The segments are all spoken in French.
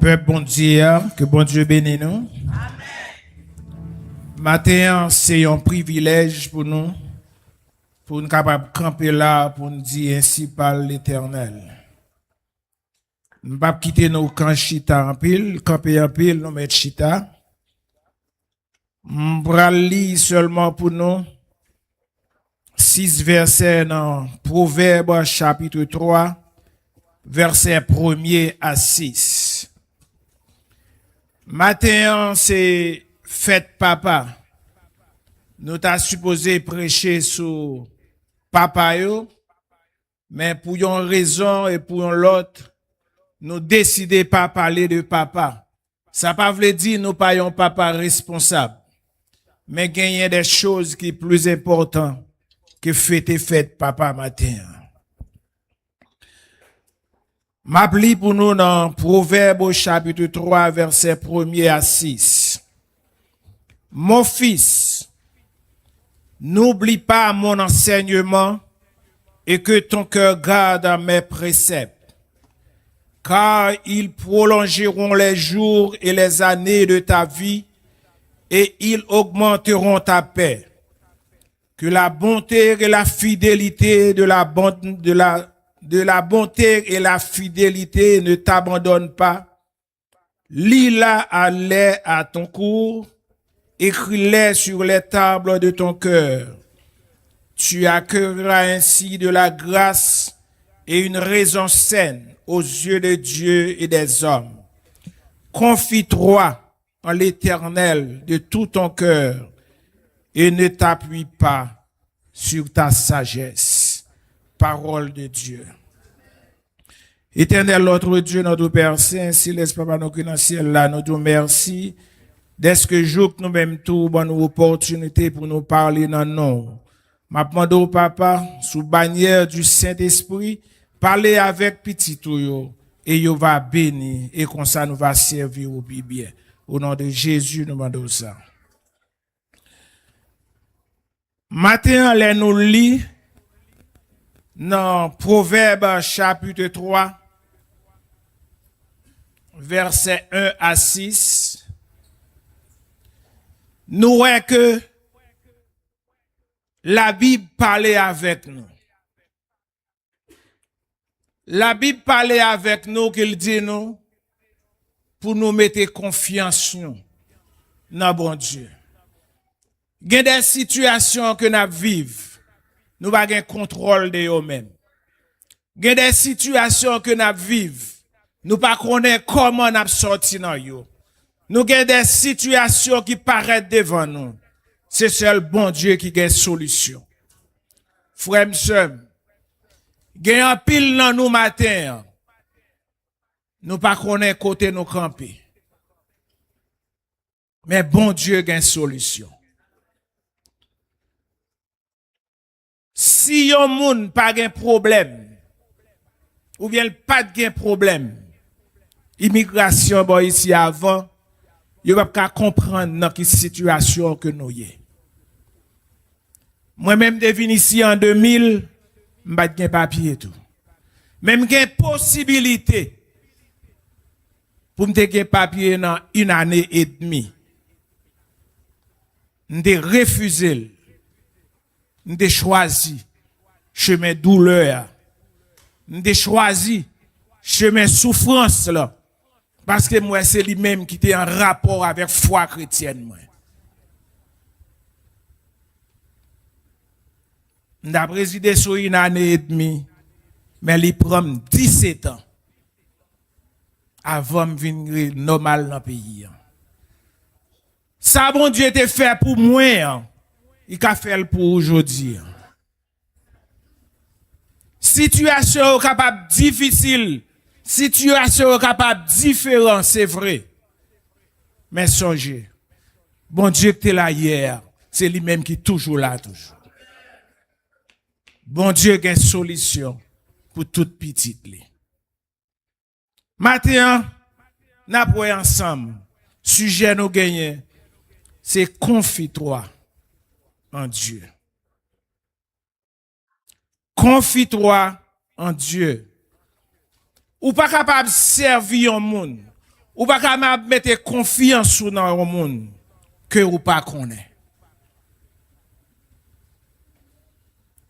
Peuple bon Dieu, que bon Dieu bénisse nous. Matin, c'est un privilège pour nous capables de camper là, pour nous dire ainsi par l'Éternel. Nous ne pouvons pas quitter nos camps chita en pile, camper en pile, nous mettre chita. Nous allons lire seulement pour nous 6 versets dans Proverbes chapitre 3, versets 1er à 6. Matin, c'est fête papa. Nous t'as supposé prêcher sur papa yo, mais pour une raison et pour l'autre, nous décidons pas parler de papa. Ça pas veut dire nous pas un papa responsable, mais gagner des choses qui sont plus importantes que fête papa matin. M'appli pour nous dans Proverbes chapitre 3 verset 1er à 6. Mon fils, n'oublie pas mon enseignement et que ton cœur garde mes préceptes, car ils prolongeront les jours et les années de ta vie et ils augmenteront ta paix. Que la bonté et la fidélité de la bonté et la fidélité ne t'abandonnent pas. Lis-la à ton cours, écris-les sur les tables de ton cœur. Tu accueilleras ainsi de la grâce et une raison saine aux yeux de Dieu et des hommes. Confie-toi en l'Éternel de tout ton cœur et ne t'appuie pas sur ta sagesse. Parole de Dieu. Éternel, notre Dieu, notre Père Saint, si l'Esprit pas nous dans le ciel là, nous te merci. Dès que jour que nous même tout, bonne opportunité pour nous parler dans nous. M'a demandé au papa, sous bannière du Saint-Esprit, parler avec petit tout et yo va bénir et comme ça nous va servir au bien. Au nom de Jésus, nous demandons ça. Matin, allez nous lire dans Proverbes chapitre 3, versets 1 à 6. Nous voyons que la Bible parlait avec nous. La Bible parlait avec nous, qu'il dit nous, pour nous mettre confiance dans bon Dieu. Il y a des situations que nous vivons, nous n'avons pas contrôle de nous-mêmes. Il y a des situations que nous vivons, nous ne connaissons pas comment nous sortir dans eux. Nous avons des situations qui paraissent devant nous. C'est seul bon Dieu qui a une solution. Frères et sœurs, il y a un pile dans nous matin. Nous ne connaissons pas côté nous camper. Mais bon Dieu a une solution. Si yon moun pas de problème, ou bien pas de problème, immigration bon ici avant, yo pas comprendre dans quelle situation que nous y. Moi-même devine ici en 2000, m'pas de papier tout. Même gen possibilité pour me te papier dans 1 année et demie. M'te refusé. M'te choisi chemin douleur. M'te choisi chemin souffrance là. Parce que moi, c'est lui-même qui était en rapport avec foi chrétienne. Moi. N'a présidé sur 1 année et demie, mais il prend 17 ans avant de venir normal dans le pays. Ça, bon Dieu, était fait pour moi, il a fait pour aujourd'hui. Situation capable difficile. Situation capable différente, c'est vrai. Mais songez, bon Dieu qui était là hier, c'est lui-même qui est toujours là, toujours. Bon Dieu a une solution pour toute petite. Maintenant, nous avons ensemble, sujet nous gagner, c'est confie-toi en Dieu. Confie-toi en Dieu. Ou pas capable de servir un monde. Ou pas qu'à mettre confiance dans le monde que ou pas connaît.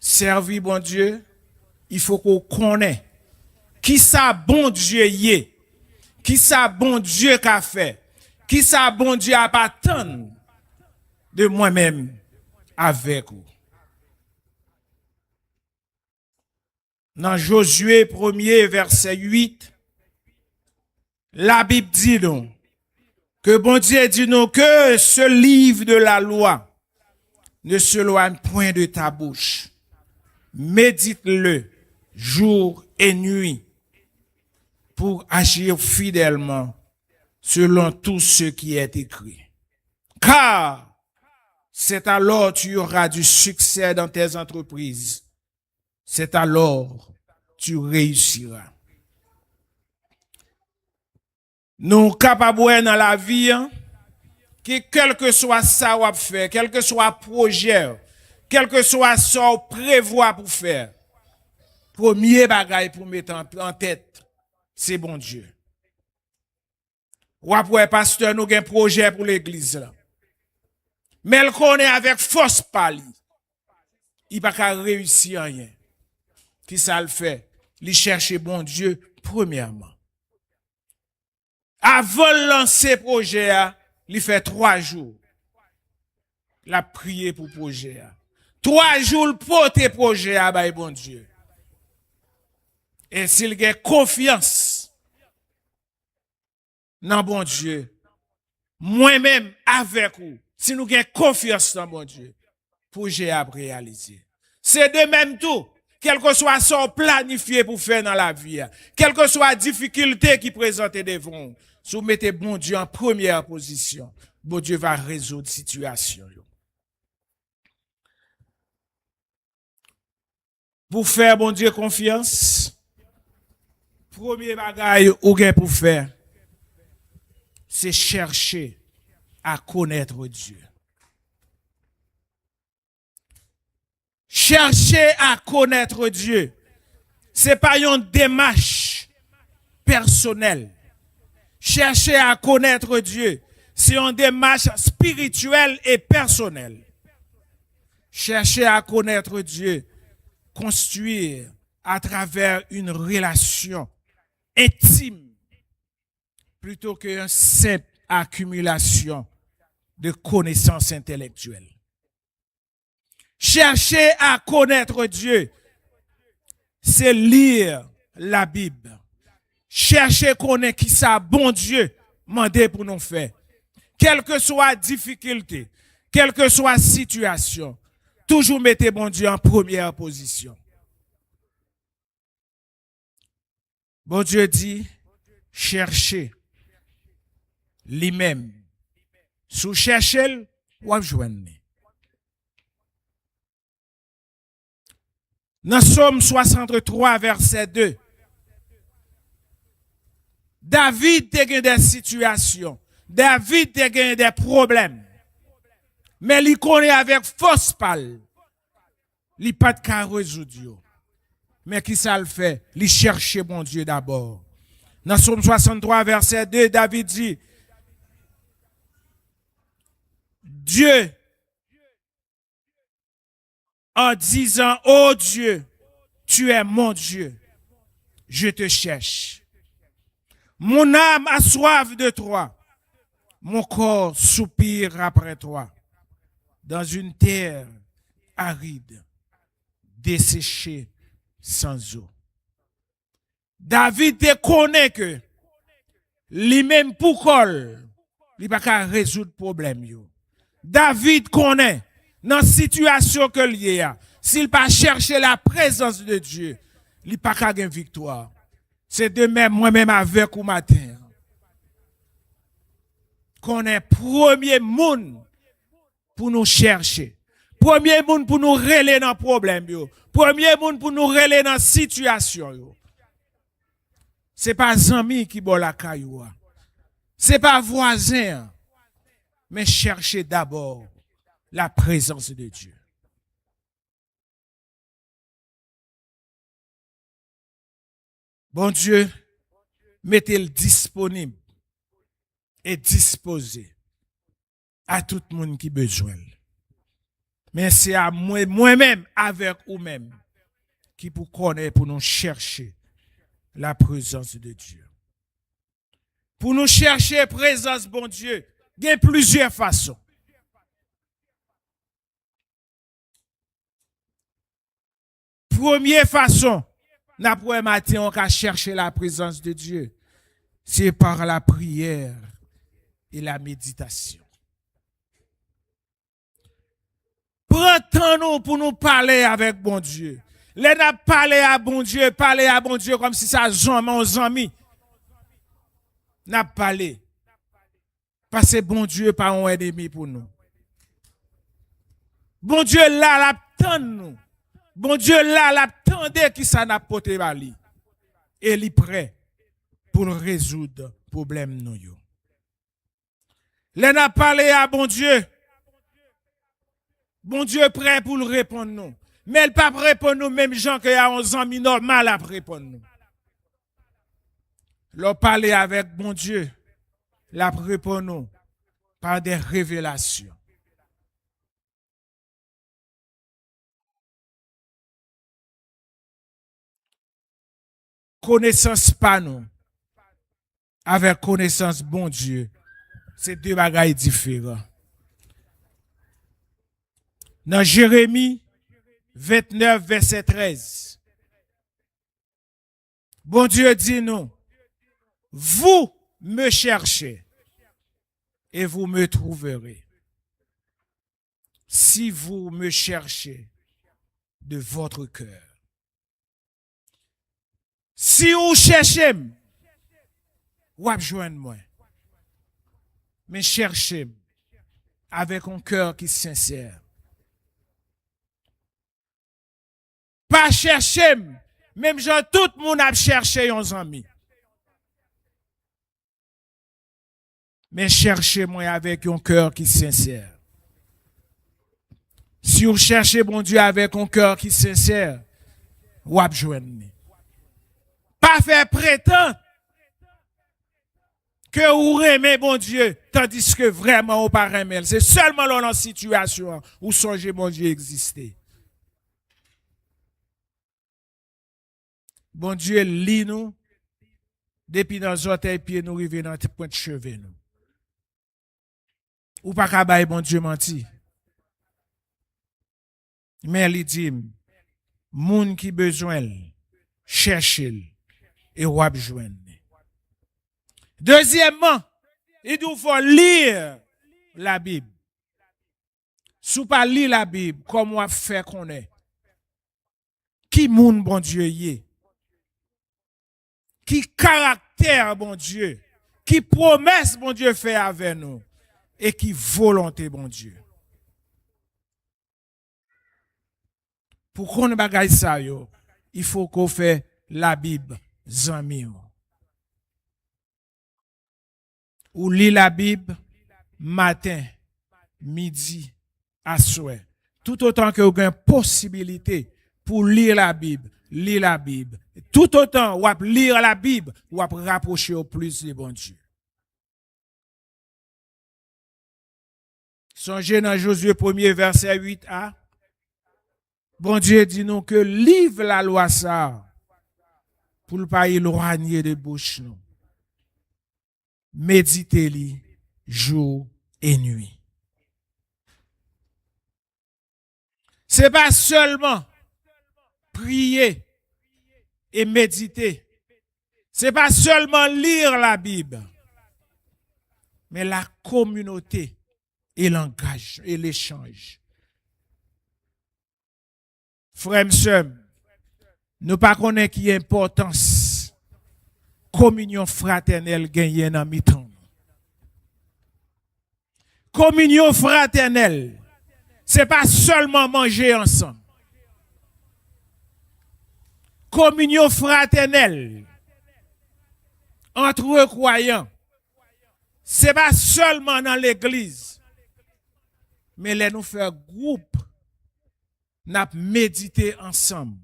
Servir bon Dieu, il faut qu'on connaisse qui ça bon Dieu y est, qui ça bon Dieu qu'a fait, qui ça bon Dieu a pas tant de moi-même avec vous. Dans Josué 1er verset 8, la Bible dit donc que bon Dieu dit nous que ce livre de la loi ne s'éloigne point de ta bouche. Médite-le jour et nuit pour agir fidèlement selon tout ce qui est écrit. Car c'est alors tu auras du succès dans tes entreprises. C'est alors tu réussiras. Nous capables dans la vie, que quel que soit ça qu'on fait, quel que soit projet, quel que soit ça qu'on prévoit pour faire, premier bagage pour mettre en tête, c'est bon Dieu. Ou après, pasteur, nous avons un projet pour l'église là. Mais elle connaît avec force pali. Il va pas réussir rien. Qui ça le fait? Il cherche bon Dieu premièrement. Avant de lancer le projet, il fait 3 jours. Il a prié pour le projet. 3 jours, il porte le projet à bon Dieu. Et s'il a confiance dans bon Dieu, moi-même avec vous, si nous avons confiance dans bon Dieu, le projet à réaliser. C'est de même tout. Quel que soit son planifié pour faire dans la vie, quelle que soit la difficulté qui présente devant, si vous mettez bon Dieu en première position, bon Dieu va résoudre la situation. Pour faire bon Dieu confiance, premier bagage ou bien pour faire, c'est chercher à connaître Dieu. Chercher à connaître Dieu, c'est pas une démarche personnelle. Chercher à connaître Dieu, c'est une démarche spirituelle et personnelle. Chercher à connaître Dieu, construire à travers une relation intime plutôt qu'une simple accumulation de connaissances intellectuelles. Chercher à connaître Dieu, c'est lire la Bible. Chercher à connaître qui ça, bon Dieu, mandé pour nous faire. Quelle que soit la difficulté, quelle que soit la situation, toujours mettez bon Dieu en première position. Bon Dieu dit, cherchez lui-même. Si vous cherchez, vous joignez. Dans Somme 63, verset 2, David a gagné des situations, David a gagné des problèmes, mais il connaît avec force pâle, il n'a pas de cas résoudre. Mais qui ça le fait? Il cherche mon Dieu d'abord. Dans Somme 63, verset 2, David dit, Dieu, en disant, oh Dieu, tu es mon Dieu, je te cherche. Mon âme a soif de toi, mon corps soupire après toi, dans une terre aride, desséchée sans eau. David te connaît que lui-même pour col, il va pas résoudre problème yo. David connaît dans la situation que lié a, s'il pas chercher la présence de Dieu, il pas qu'à gagner victoire. C'est de même moi-même avec ou matin. Qu'on est premier monde pour nous chercher. Premier monde pour nous relever dans le problème yo. Premier monde pour nous relever dans la situation yo. C'est pas ami qui boit la caillou. C'est pas voisin. Mais cherchez d'abord la présence de Dieu. Bon Dieu, mettez-le disponible est disposé à tout le monde qui a besoin. Mais c'est à moi-même, avec vous-même, qui pour connaître, pour nous chercher la présence de Dieu. Pour nous chercher la présence de bon Dieu, il y a plusieurs façons. Première façon, n'après matin, on va chercher la présence de Dieu. C'est par la prière et la méditation. Prends temps nous pour nous parler avec bon Dieu. Les n'a parler à bon Dieu comme si ça jamais aux amis. N'a parlé. Parce que bon Dieu pas un ennemi pour nous. Bon Dieu là l'attend nous. Bon Dieu là l'attendait qui ça n'a porté bali. Et il est prêt pour résoudre le problème nous yo. Les n'a parlé à bon Dieu. Bon Dieu prêt pour le répondre nous. Mais il pas répondre nous même gens qui a 11 ans normal à répondre nous. L'on parler avec bon Dieu, la répond nous par des révélations. Connaissance pas nous avec connaissance bon Dieu, c'est deux bagailles différents. Dans Jérémie 29, verset 13. Bon Dieu dit nous, vous me cherchez et vous me trouverez. Si vous me cherchez de votre cœur. Si vous cherchez, vous allez joindre moi. Mais cherchez avec un cœur qui est sincère. Pas chercher, même genre tout le monde a cherché un ami. Mais cherchez-moi avec un cœur qui est sincère. Si vous cherchez bon Dieu avec un cœur qui est sincère, vous allez joindre. Pas faire prétendre que vous aimez bon Dieu, tandis que vraiment vous pas aimer. C'est seulement dans la situation où songez bon Dieu exister. Bon Dieu lit nous, depuis dans les orteils pieds nous arrivons dans les points de cheveux nous. Ou pas qu'à bailler bon Dieu menti. Mais il dit, moun qui besoin, cherchez-le et wap joindre. Deuxièmement, il nous faut lire la Bible. Si vous pas lire la Bible, comment on fait qu'on est? Qui moun bon Dieu y est? Qui caractère bon Dieu? Qui promesse bon Dieu fait avec nous? Et qui volonté bon Dieu? Pour qu'on bagaille ça yo, il faut qu'on fait la Bible zami yo. Ou lit la Bible matin, midi, à souhait. Tout autant que vous avez une possibilité pour lire la Bible, lire la Bible. Tout autant vous lire la Bible, vous rapprocher au plus de bon Dieu. Songez dans Josué 1er verset 8a. Bon Dieu dit nous que livre la loi ça pour ne pas éloigner de bouche nous. Méditez-li jour et nuit. C'est pas seulement prier et méditer. C'est pas seulement lire la Bible. Mais la communauté et l'engagement et l'échange. Frères et sœurs, nous pas connaissons qui importance communion fraternelle gagnée dans mi-temps. Communion fraternelle, c'est pas seulement manger ensemble. Communion fraternelle entre croyants, c'est pas seulement dans l'église, mais les nous faire groupe, n'a médité ensemble.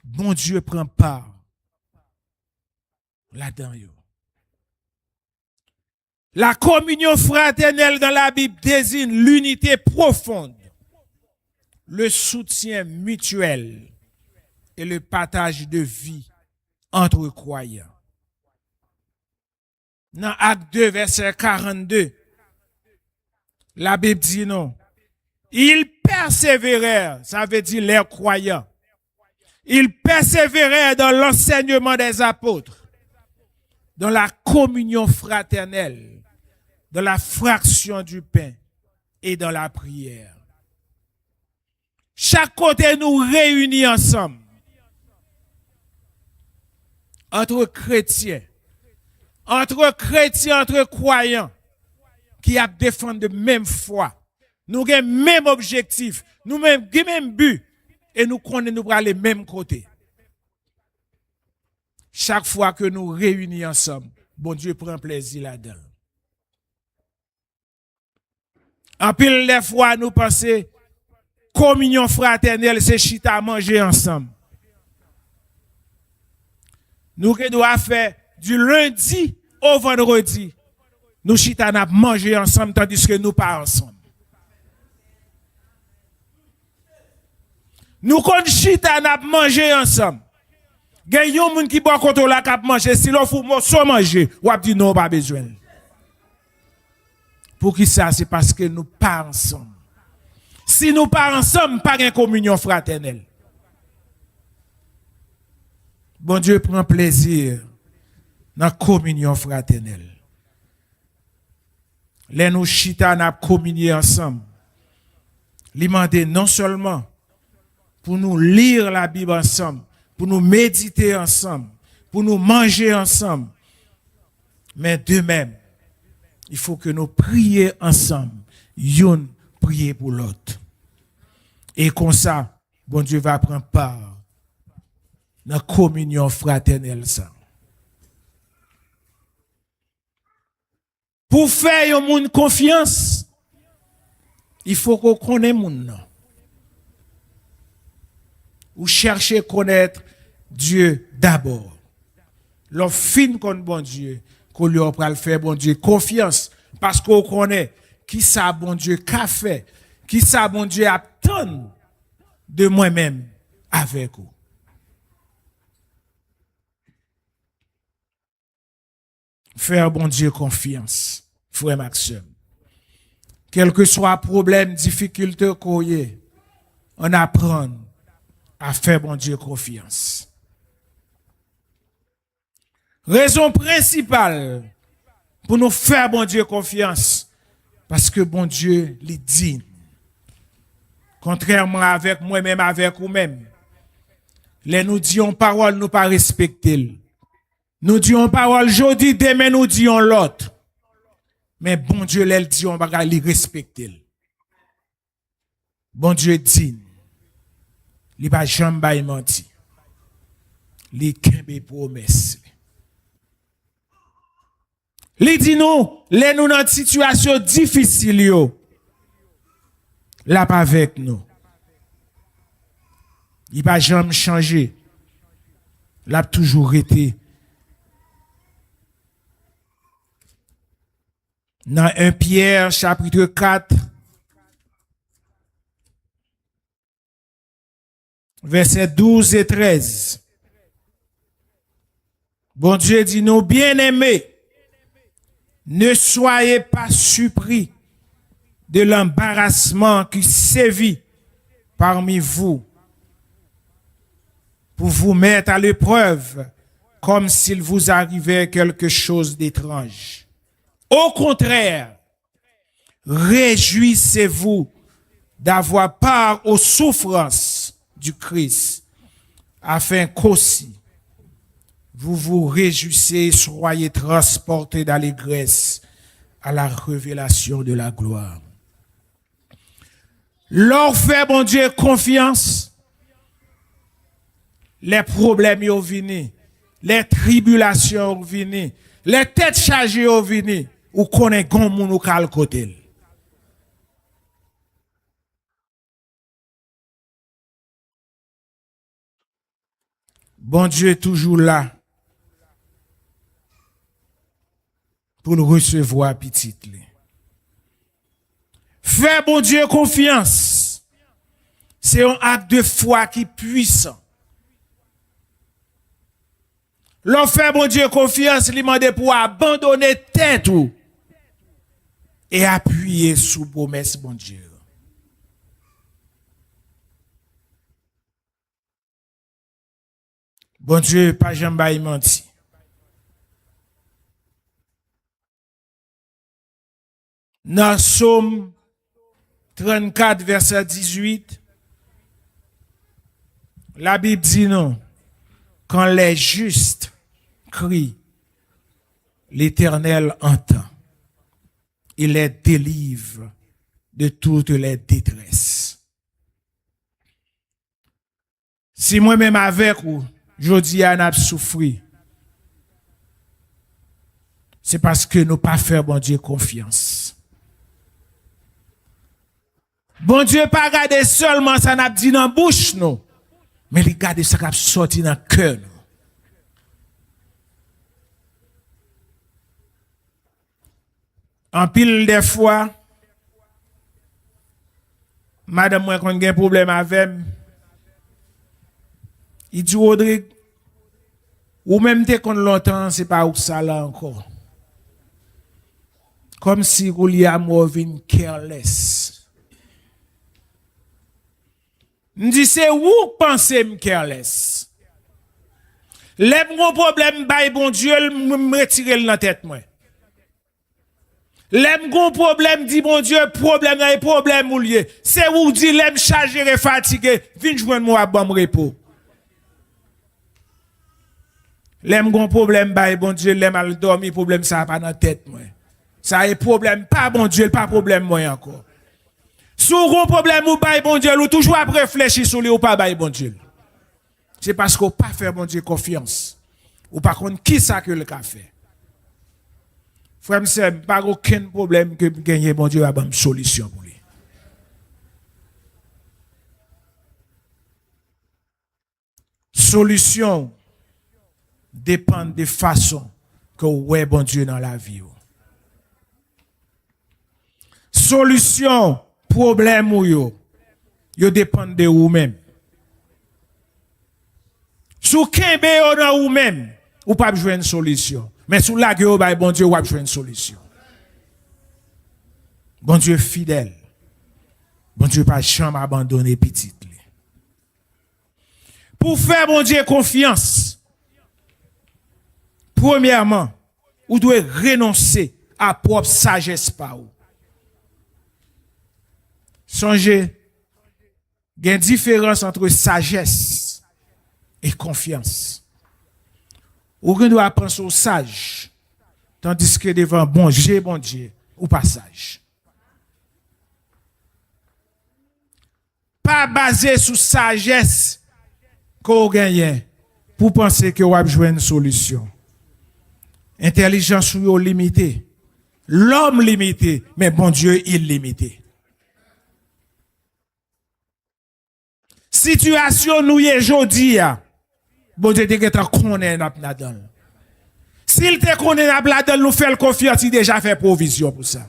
Bon Dieu prend part là-dedans. La communion fraternelle dans la Bible désigne l'unité profonde, le soutien mutuel et le partage de vie entre croyants. Dans Acte 2, verset 42, la Bible dit non. Ils persévérèrent, ça veut dire les croyants. Ils persévérèrent dans l'enseignement des apôtres, dans la communion fraternelle, dans la fraction du pain et dans la prière. Chaque côté nous réunit ensemble, entre chrétiens, entre croyants, qui a défendu de même foi. Nous avons le même objectif, nous avons le même but, et nous connaissons nous aller le même côté. Chaque fois que nous réunissons ensemble, bon Dieu prend plaisir là-dedans. En pile des fois, nous pensons, communion fraternelle, c'est chita manger ensemble. Nous devons faire du lundi au vendredi. Nous chita n'a manger ensemble tandis que nous pas ensemble. Nous kon chita n'a manger ensemble. Gen yon moun ki bon koto la kap manger si l'on fou so manger ou ap di non pas besoin. Pour qui ça c'est parce que nous pas ensemble. Si nous pas ensemble pas une communion fraternelle. Bon Dieu prend plaisir dans la communion fraternelle. Les nous chita n'a communier ensemble. Li mande non seulement pour nous lire la Bible ensemble, pour nous méditer ensemble, pour nous manger ensemble, mais de même, il faut que nous prions ensemble, yon prier pour l'autre. Et comme ça, bon Dieu va prendre part dans la communion fraternelle ça. Pour faire un monde confiance, il faut qu'on connaisse monde. Ou chercher à connaître Dieu d'abord. L'on fin contre bon Dieu, qu'on lui a le faire bon Dieu confiance parce qu'on connaît qui ça bon Dieu qu'a fait, qui ça bon Dieu attend de moi-même avec vous. Faire bon Dieu confiance, frère Maxime. Quel que soit problème, difficulté qu'on y ait, on apprend à faire bon Dieu confiance. Raison principale pour nous faire bon Dieu confiance, parce que bon Dieu les digne. Contrairement avec moi-même, avec vous-même, les nous disons parole, nous pas respecter. Nous disons parole aujourd'hui, demain nous disons l'autre. Mais bon Dieu, les dit on va les respecter. Bon Dieu digne. Il va jamais menti. Il kembe promesse. Il dit nous, les nous dans une situation difficile yo. Là pas avec nous. Il va jamais changer. L'a toujours été. Dans 1 Pierre chapitre 4 versets 12 et 13. Bon Dieu dit nous bien-aimés, ne soyez pas surpris de l'embarrassement qui sévit parmi vous pour vous mettre à l'épreuve comme s'il vous arrivait quelque chose d'étrange. Au contraire, réjouissez-vous d'avoir part aux souffrances du Christ, afin qu'aussi vous vous réjouissez et soyez transportés d'allégresse à la révélation de la gloire. Leur fait, bon Dieu, confiance, les problèmes sont venus, les tribulations sont venues, les têtes chargées sont venues, ou connaît gon moun ou kal côté. Bon Dieu est toujours là pour le recevoir petit. Faire bon Dieu confiance, c'est un acte de foi qui est puissant. L'on fait bon Dieu confiance, il demande pour abandonner tête ou et appuyer sous promesse bon Dieu. Bon Dieu, pas jamais menti. Dans Psaume 34, verset 18, la Bible dit non. Quand les justes crient, l'Éternel entend. Il les délivre de toutes les détresses. Si moi-même avec vous, je dis à n'a souffri, c'est parce que nous pas faire bon Dieu confiance. Bon Dieu pas regarder seulement ça n'a dit dans la bouche nous, mais il regarde ça qui a sorti dans le cœur nous. En pile des fois, madame moi quand un problème avec il dit Rodrigue ou même t'es qu'on longtemps c'est pas où ça là encore. Comme si William Movin careless. M'dit c'est où pensez me careless. Les gros problème bay bon Dieu me retirer dans tête moi. L'aime gon problème dit bon Dieu problème dans problème ou lié. C'est où dit l'aime chargé et fatigué, vinn joindre moi bon repos. L'aime gon problème bay bon Dieu l'aime mal dormir problème ça pas dans tête moi. Ça est problème pas bon Dieu pas problème moi encore. Sou gon problème ou bay bon Dieu ou toujours après réfléchir sur lui ou pas bay bon Dieu. C'est parce qu'on pas faire bon Dieu confiance. Ou par contre qui ça que le ka fait. Frère, c'est pas aucun problème que gagner bon Dieu a une solution pour lui. Solution dépend de façon que ouais bon Dieu dans la vie. Solution problème ou yo dépend de vous-même. Sous kembe yo dans vous-même, ou pas jouer une solution. Mais sous la gueule, bon Dieu va jouer une solution. Bon Dieu fidèle. Bon Dieu pas jamais abandonner petit. Pour faire bon Dieu confiance, premièrement, vous devez renoncer à propre sagesse par vous. Songez, il y a une différence entre sagesse et confiance. Ou qu'on doit penser au sage, tandis que devant bon Dieu, ou pas sage. Pas basé sur sagesse qu'on gagne pour penser que vous avez joué une solution. Intelligence ou limitée. L'homme limité, mais bon Dieu illimité. Situation nous y aujourd'hui, bon Dieu te connaît là-dedans. S'il te connaît là-dedans, nous fait confiance, il déjà fait provision pour ça.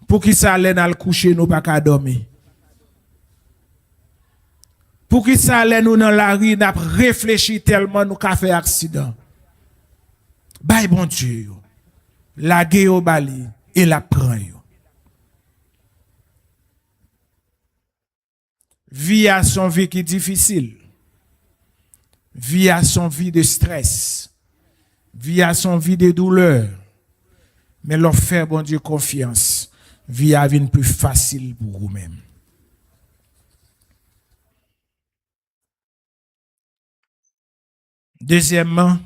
Pour qu'il s'allait dans le coucher, nous pas qu'à dormir. Pour qu'il s'allait nous dans la rue, nous réfléchi tellement nous qu'a fait accident. Bye bon Dieu. La guerre au bali et la prend yo. Vie à son vie qui est difficile. Vie à son vie de stress. Vie à son vie de douleur. Mais leur faire bon Dieu confiance. Vie à vie plus facile pour vous-même. Deuxièmement,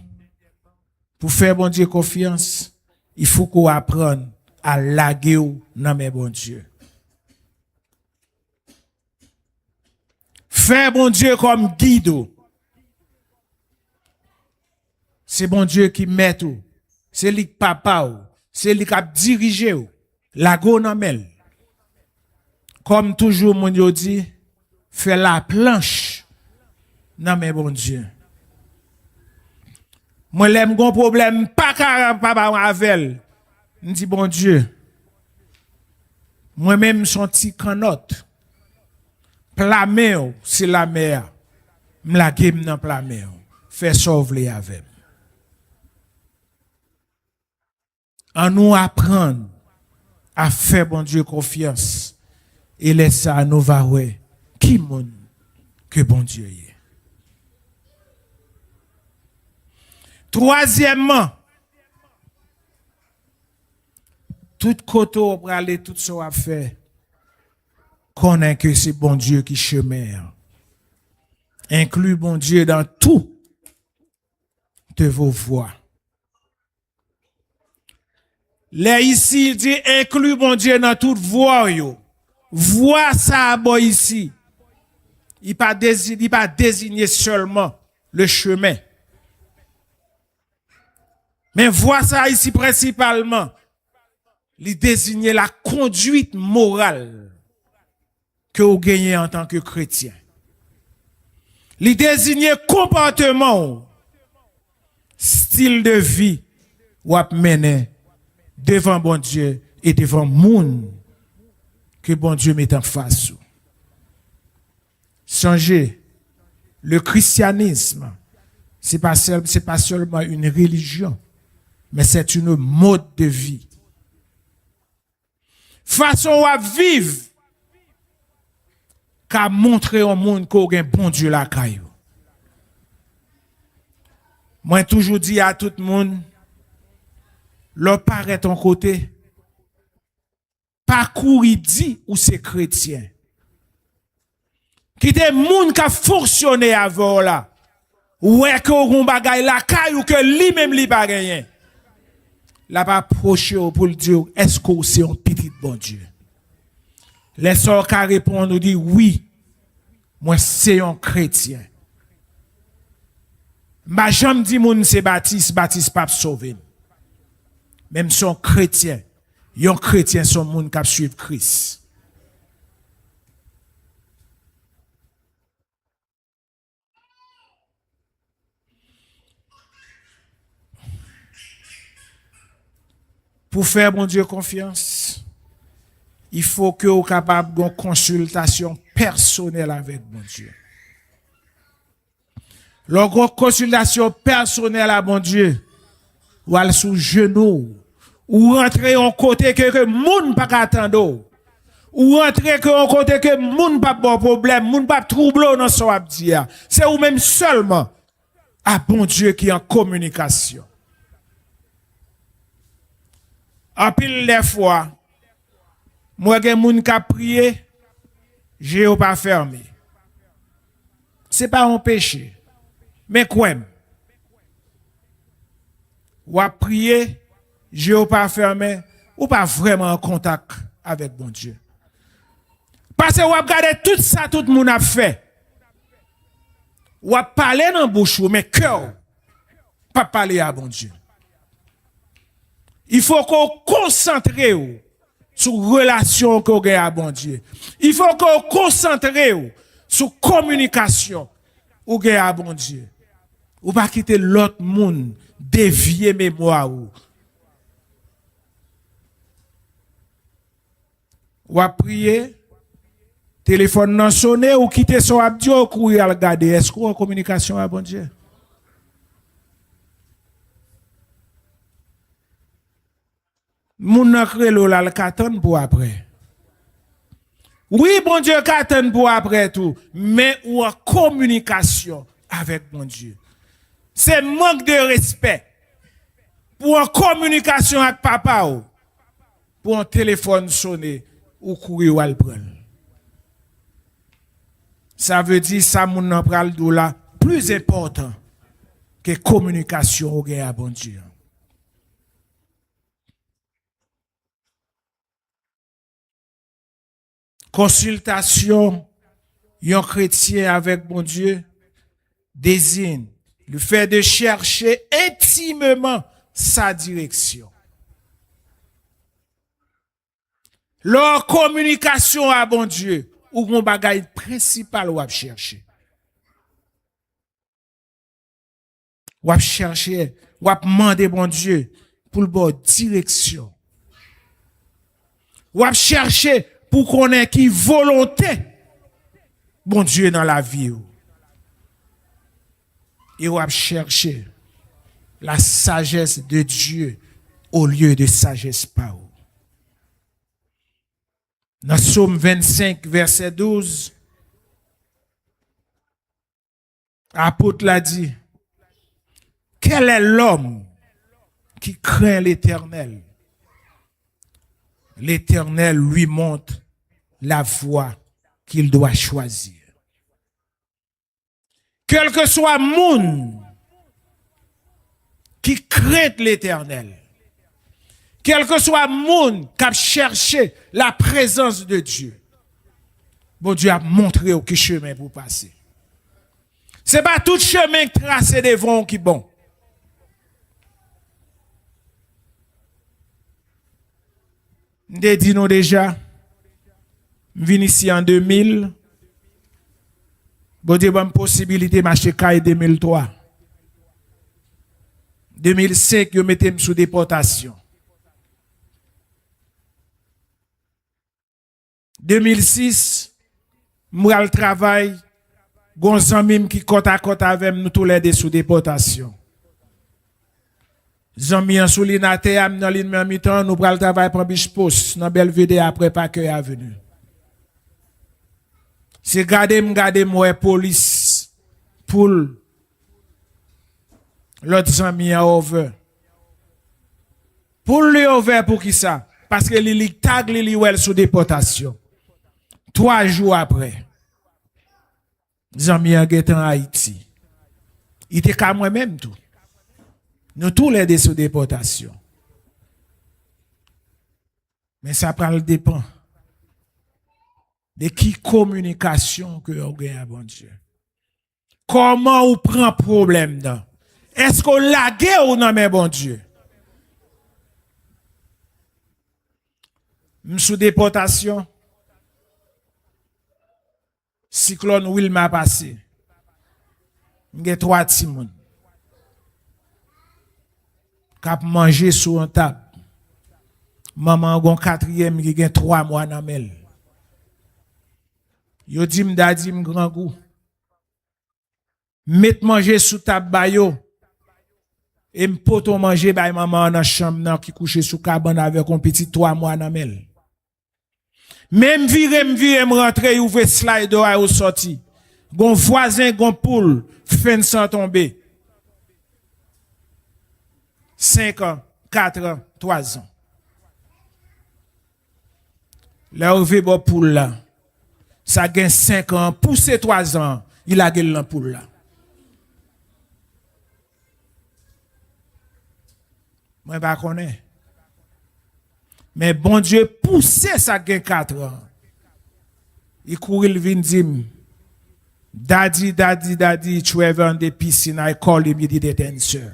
pour faire bon Dieu confiance, il faut qu'on apprenne à laguer dans mes bon Dieu. Faire bon Dieu comme guide. C'est bon Dieu qui met tout. C'est lui qui papa. C'est lui qui a dirigé. La go nan mel. Comme toujours, mon Dieu dit, fait la planche dans mes bon Dieu. Moi, l'aime gon problème, pas papa avec, me dit bon Dieu, moi-même son petit canotte, plat mer, c'est la mer, me la game dans plat mer, fait sauver avec. En nous apprendre à faire bon Dieu confiance et laisser à nous voir qui monde que bon Dieu est. Troisièmement, tout côté pour aller tout ce qu'on fait, connaît que c'est bon Dieu qui chemin. Inclut bon Dieu dans tout de vos voies. Là ici, il dit inclut bon Dieu dans toute voie. Voie ça bon ici. Il pas désigné seulement le chemin. Mais voie ça ici principalement. Il désigne la conduite morale que vous gagnez en tant que chrétien. Il désigne comportement, style de vie ou à mener devant bon Dieu et devant monde que bon Dieu met en face. Songez, le christianisme, c'est pas seulement une religion, mais c'est une mode de vie. Façon à vivre, qu'à montrer au monde qu'on a un bon Dieu la caillou. Moi, toujours dit à tout le monde, leur paraît ton côté, parcours il dit ou c'est chrétien. Qui des monde qui a fonctionné avant là, ouais que on bagay la caillou que lui-même li pas rien. Là pas approcher pour le dire est-ce que c'est un petit bon Dieu. Les sœurs qui répondent nous dit oui. Moi c'est un chrétien. Ma jambe dit moun c'est Baptiste pas sauvé. Même son chrétien, un chrétien son monde qui suivre Christ. Pour faire mon Dieu confiance, il faut que vous soyez capable d'une consultation personnelle avec mon Dieu. Lorsqu'on consultation personnelle avec mon Dieu, ou aller sous genou, ou rentrer en côté que moun pas attendre, ou rentrer en côté que moun pas bon problème, moun pas trouble dans son abdia. C'est ou même seulement à bon Dieu qui est en communication. En pile des fois, moi gen moun ka prié, j'ai pas fermé. C'est pas un péché. Mais quoi? Ou a prié, j'ai pas fermé, ou pas vraiment en contact avec bon Dieu. Parce que ou a regardé tout ça tout le monde a fait. Ou a parlé dans bouche mais cœur pas parler à bon Dieu. Il faut qu'on concentre sur relation qu'on a à bon Dieu. Il faut qu'on concentre sur communication ou à bon Dieu. Ou pas quitter l'autre monde dévier mémoire ou à prier téléphone non sonné ou quitter son abdi ou courir à regarder est-ce qu'on en communication à bon Dieu. Moun nan krelo la l'katan pour après. Oui, bon Dieu katan pour après tout, mais ou en communication avec mon Dieu. C'est manque de respect. Pour en communication avec papa ou pour un téléphone sonner ou courir ou al prendre. Ça veut dire ça moun nan pral dou la plus important que communication ou gen à bon Dieu. Consultation d'un chrétien avec mon Dieu désigne le fait de chercher intimement sa direction. Leur communication à bon Dieu ou mon bagage principal ou à chercher. Ou chercher, ou demander bon Dieu pour le bon direction. Ou chercher pour qu'on ait qui volonté bon Dieu dans la vie. Et ou chercher la sagesse de Dieu au lieu de sagesse par où. Dans Psaume 25, verset 12, l'apôtre l'a dit, quel est l'homme qui craint l'Éternel? L'Éternel lui montre la voie qu'il doit choisir. Quel que soit monde qui craint l'Éternel, quel que soit monde qui a cherché la présence de Dieu, bon Dieu a montré au chemin pour passer. C'est pas tout chemin tracé devant qui bon. Nous dit nous déjà, je viens ici en 2000, bon Dieu a une possibilité de m'acheter caille 2003. 2005, je mettais sous déportation. 2006, moi le travail, gonzamim qui côte à côte avec nous tous les deux sous déportation. Zami en soulinate am dans l'île en mi-temps, nous pral travail pour Bichpos, dans Belvedere après pas que avenue. C'est garder moi police pour l'autre zami en over. Pour lui over pour qui ça? Parce que li tag li wel sous déportation. 3 jours après, zami en en Haïti. Il était comme moi-même tout. Nous tous les deux sous déportation. Mais ça dépend de qui communication que vous avez, bon Dieu. Comment on prend problème là? Est-ce qu'on lague ou non, mais bon Dieu? Sous déportation, cyclone Wilma passé. J'ai 3 petits moun. Kap manger sur un table. Maman gon 4e qui gen 3 mois nan mel. Yo di m'dadi grand goût. Met manger sous table bayo. Et m'poto manger bay maman dans chambre nan qui couche sous cabane avec un petit 3 mois nan mel. Même vire m'rentre ouvre slide au sorti. Gon voisin gon poule fin sans tomber. 5 ans, 4 ans, 3 ans. Là, on veut bon poule là. Ça gagne 5 ans, poussé 3 ans, il a gagné la poule là. Moi, je ne connais pas. Mais bon Dieu, poussé ça gagne 4 ans. Il courit le vin dim. Daddy, tu es dans des piscines, I call him, il dit détention.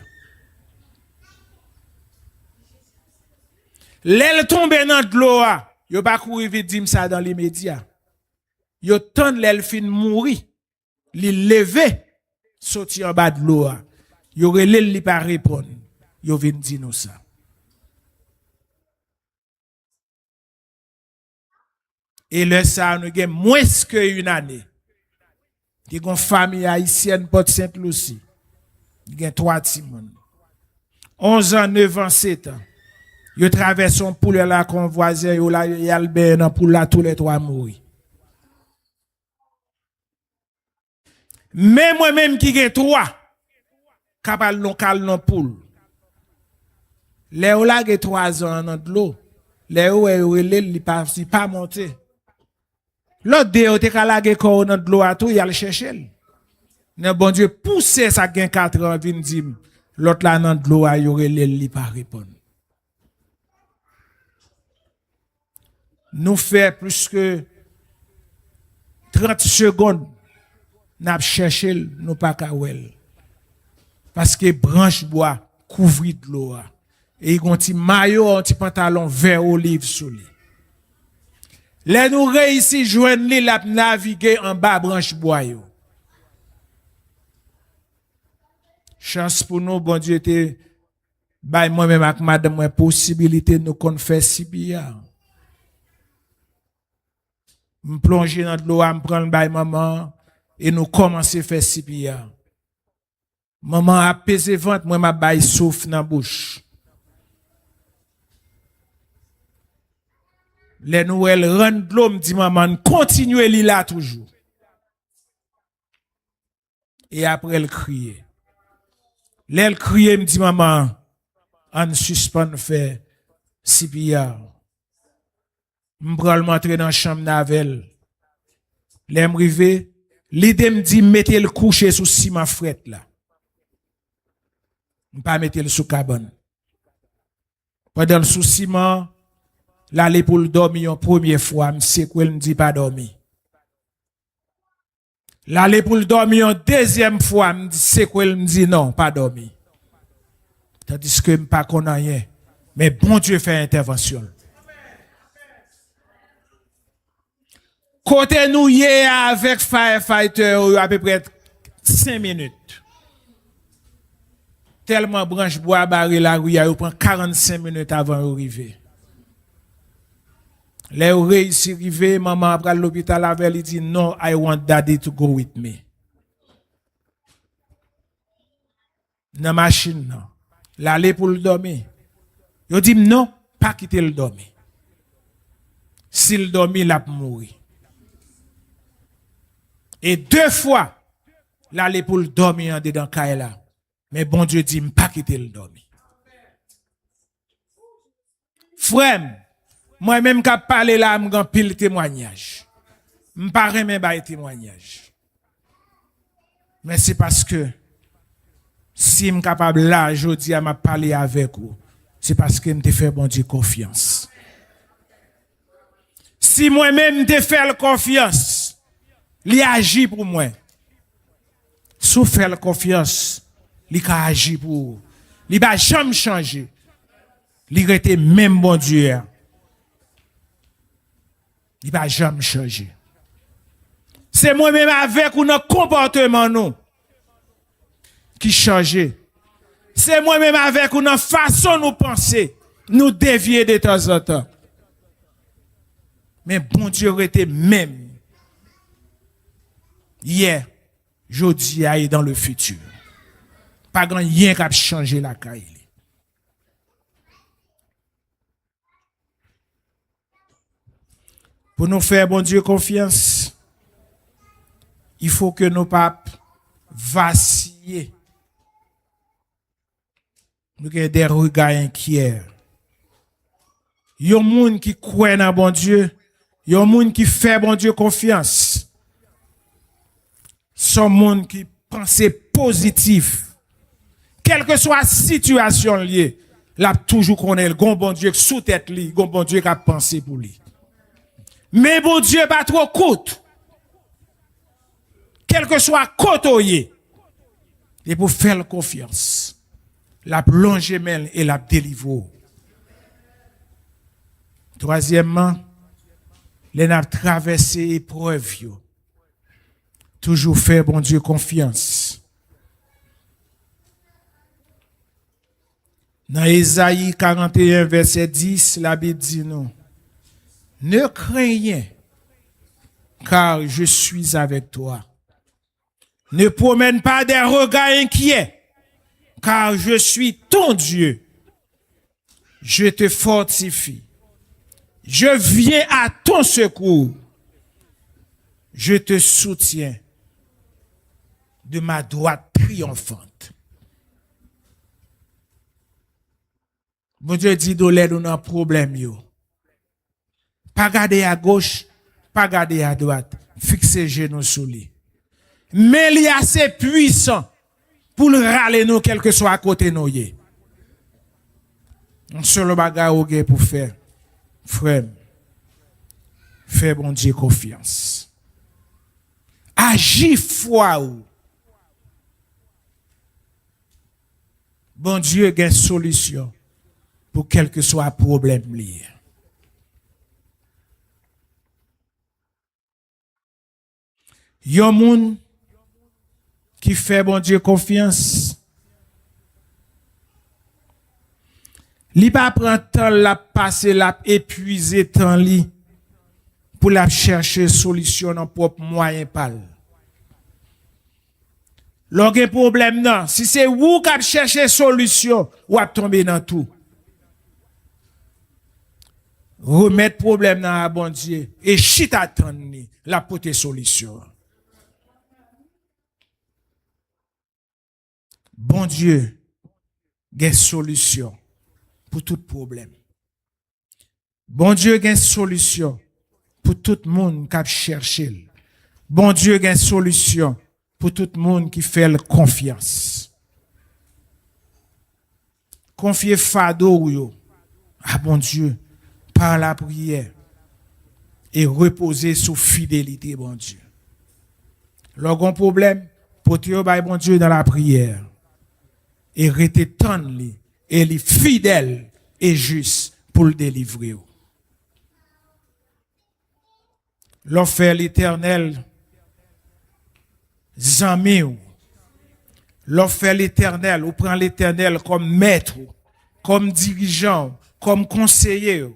L'aile tombe dans de l'eau, yo pas courir vite dire ça dans l'immédiat. Yo tend l'aile fin mourir, li lever, sorti en bas de l'eau. Yo relè li pas répondre. Yo vinn dire nous ça. Et le ça nous gagne moins que une année. Qui gon famille haïtienne Port Sainte-Lucie. Il gagne 3 petits moun. 11 ans, 9 ans, 7 ans. Yo traverse son poule là qu'on voisin yo là yal ben dans poule là tous les 3 mourir. Mais moi même qui gen 3 capable non kal non poule. Les ou là gen 3 ans dans de l'eau. Les ou il pas monter. L'autre de te kalage ko dans de l'eau à tout yal chercher. Ne bon Dieu pousser ça gen 4 ans vinn dim. L'autre là dans de l'eau a yo li pas répondre. Nous fait plus que 30 secondes, n'a cherché, nous pas kawel. Parce que branche bois couvrit de l'eau. Et il y a un petit maillot, un petit pantalon vert olive sous lui. Là, nous réussissons joindre l'île à naviguer en bas branche bois. Chance pour nous, bon Dieu, te bay moi-même avec madame, moi, possibilité de nous qu'on fait si bien. Me plonger dans l'eau, me prendre bay maman, et nous commencer à faire si bien. Maman a pesé ventre, moi, ma bay souffle dans la bouche. Les nouvelles rendent l'eau, me dit maman, continuez là toujours. Et après, elle criait. Elle criait, me dit maman, on suspend fait si bien. M'pral m'entrer dans la chambre d'Avel. L'aime rivé, l'idée me dit mettez le coucher sous ciment fret là. M'pas mettre le sous cabane. Pendant le sous ciment, l'aller pour le dormir une première fois, m'sait quoi me dit pas dormir. L'aller pour le dormir une deuxième fois, me dit c'est quoi me dit non, pas dormir. Tandis que m'pas connait rien, mais bon Dieu fait intervention. Côté nous hier avec firefighter à peu près 5 minutes. Tellement branche bois barré la rue, il prend 45 minutes avant d'arriver. Les réussi arriver, maman après l'hôpital avec il dit no, I want daddy to go with me. Dans machine non. L'aller pour le dormir. Il dit non, pas quitter le dormir. S'il dormit, il a mourir. Et 2 fois, l'aller pour le dormir en dedans Kaila. Mais bon Dieu dit, pas quitter le dormir. Frère, moi-même qui parlé là, m'gan pile témoignage. M'pas même pas témoignage. Mais c'est parce que si m'suis capable là aujourd'hui à m'a parler avec vous, c'est parce que m'te fait bon Dieu confiance. Si moi-même te fait confiance, li agit pour moi. Sous faire confiance, li ka agit pour vous. Li va jamais changer. Li rete même bon Dieu. Il va jamais changer. C'est moi-même avec ou notre comportement nous qui change. C'est moi-même avec ou notre façon nous penser, nous dévier de temps en temps. Mais bon Dieu était même hier, aujourd'hui et dans le futur. Pas grand rien qui a changé la caille. Pour nous faire, bon Dieu, confiance, il faut que nos papes vacillent. Nous avons des regards inquiets. Il y a des gens qui croient dans bon Dieu. Il y a des gens qui font bon Dieu confiance. Sont des gens qui pensent positif. Quelle que soit la situation liée, là toujours qu'on est le bon Dieu sous tête li, le bon Dieu qui a pensé pour lui. Mais bon Dieu pas trop coûte. Quel que soit côté, et pour faire confiance, la plonger et la délivrer. Troisièmement, les n'a traversé épreuve. Toujours faire bon Dieu confiance. Dans Ésaïe 41, verset 10, la Bible dit nous, ne crains rien, car je suis avec toi. Ne promène pas des regards inquiets, car je suis ton Dieu. Je te fortifie. Je viens à ton secours. Je te soutiens de ma droite triomphante. Bon Dieu dit de l'aide dans un problème yo. Pas garder à gauche, pas garder à droite. Fixez genoux sous lui. Mais il est assez puissant pour le râler nous, quel que soit à côté nous. Un seul bagage pour faire. Frère, fais bon Dieu confiance. Agis foi ou. Bon Dieu a une solution pour quel que soit le problème lié. Yon moun qui fait bon Dieu confiance, Li pas prend temps la passer la épuiser temps li pour la chercher solution dans propre moyen pal. Lorsqu'un problème non, si c'est vous qui chercher solution, ou à tomber dans tout. Remettre problème dans la bon Dieu et chit attendre la porter solution. Bon Dieu, il y a solution pour tout problème. Bon Dieu, il y a solution pour tout le monde qui a cherché. Bon Dieu, il y a solution pour tout le monde qui fait confiance. Confiez fardeau à bon Dieu par la prière et reposer sous fidélité, bon Dieu. Lorsqu'on problème, portez bon Dieu dans la prière et restez tendre et les fidèles et juste pour le délivrer. L'offre l'Éternel, zami ou. L'offre l'Éternel, ou prend l'Éternel comme maître, comme dirigeant, comme conseiller,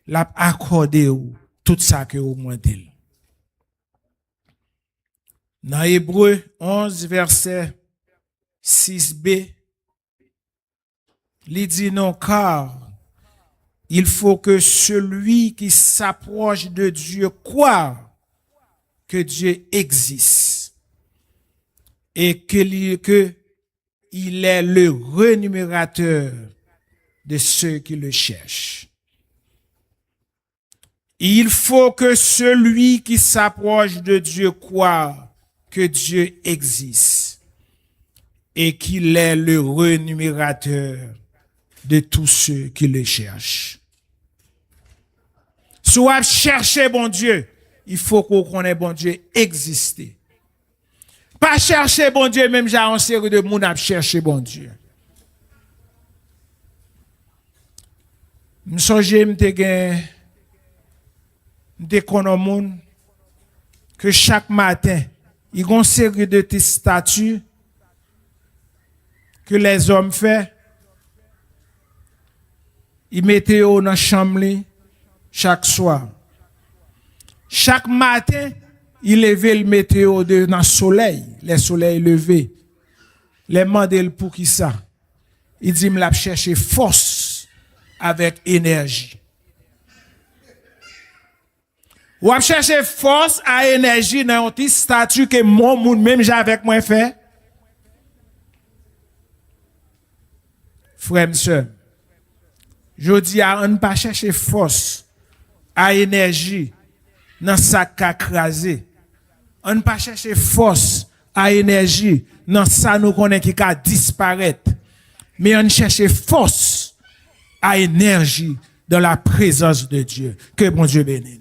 l'a accordé tout ça que vous demandez. Dans Hébreu 11, verset 6b, il dit non, car il faut que celui qui s'approche de Dieu croit que Dieu existe et qu'il est le rémunérateur de ceux qui le cherchent. Il faut que celui qui s'approche de Dieu croit que Dieu existe et qu'il est le rémunérateur de tous ceux qui le cherchent. Soit chercher bon Dieu, il faut qu'on connaisse bon Dieu exister. Pas chercher bon Dieu, même j'ai une série de monde à chercher bon Dieu. M'songe m'te konon moun que chaque matin, il y a une série de statues que les hommes font. Ils mettent dans la chambre chaque soir. Chaque matin, il levait le météo dans le soleil, le soleil levé. Les mandel pour qui ça? Il dit me l'a chercher force avec énergie. Ou a chercher force à énergie dans un petit statut que mon monde même j'ai avec moi fait. Frère, monsieur, je dis à on pas chercher force à énergie dans ça qu'a crasé. On ne pas chercher force à énergie dans ça nous connaît qui a disparaître. Mais on cherche force à énergie dans la présence de Dieu. Que bon Dieu bénisse.